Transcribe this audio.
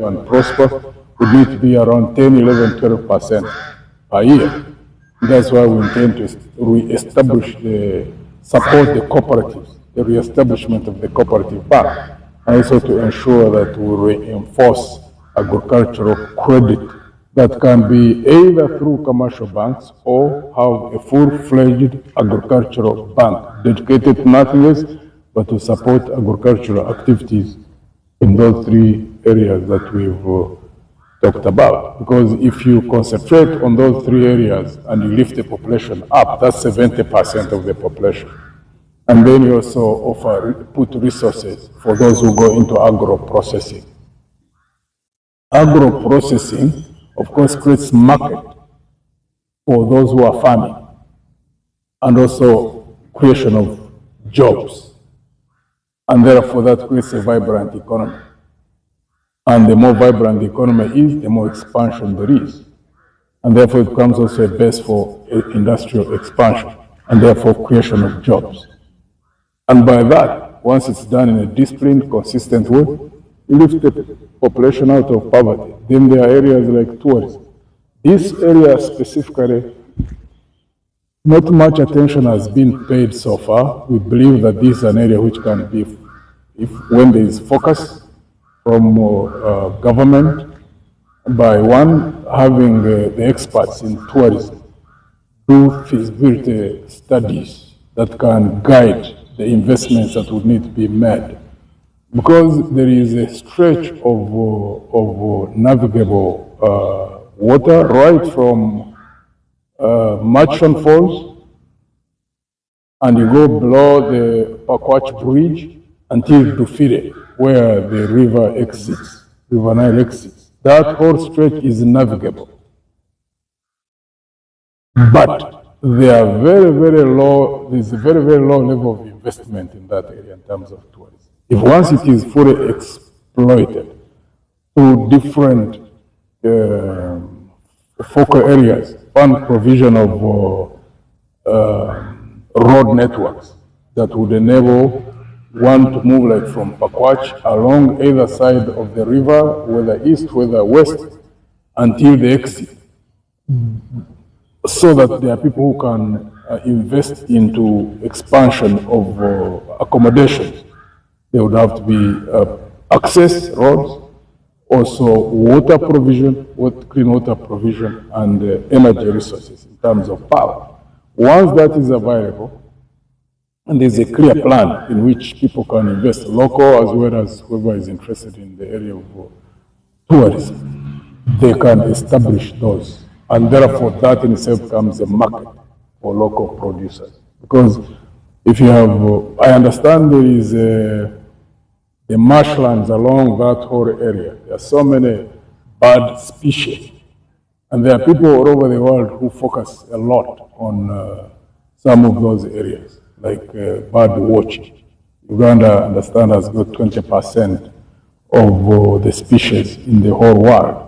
and prosper would need to be around 10, 11, 12% per year. That's why we intend to re-establish support the cooperatives, the re-establishment of the cooperative bank, and also to ensure that we reinforce agricultural credit that can be either through commercial banks or have a full-fledged agricultural bank dedicated to nothing else but to support agricultural activities in those three areas that we've talked about. Because if you concentrate on those three areas and you lift the population up, that's 70% of the population. And then you also put resources for those who go into agro-processing. Agro-processing, of course, creates market for those who are farming and also creation of jobs. And therefore, that creates a vibrant economy. And the more vibrant the economy is, the more expansion there is. And therefore, it becomes also a base for industrial expansion and therefore creation of jobs. And by that, once it's done in a disciplined, consistent way, you lift the population out of poverty. Then there are areas like tourism. This area specifically, not much attention has been paid so far. We believe that this is an area which can be, when there is focus from government, by one, having the experts in tourism do feasibility studies that can guide the investments that would need to be made. Because there is a stretch of navigable water right from Murchison Falls, and you go below the Pakwach Bridge until Dufire, where the river exits, River Nile exits. That whole stretch is navigable. But there are there's a very, very low level of investment in that area in terms of tourism. If once it is fully exploited through different focal areas, one provision of road networks that would enable one to move like from Pakwach along either side of the river, whether east, whether west, until the exit, so that there are people who can invest into expansion of accommodation. There would have to be access roads, also water provision, clean water provision, and energy resources in terms of power. Once that is available, and there's a clear plan in which people can invest, local as well as whoever is interested in the area of tourism, they can establish those. And therefore, that in itself becomes a market for local producers. Because if you have, I understand there is the marshlands along that whole area. There are so many bird species. And there are people all over the world who focus a lot on some of those areas, like bird watching. Uganda, I understand, has got 20% of the species in the whole world.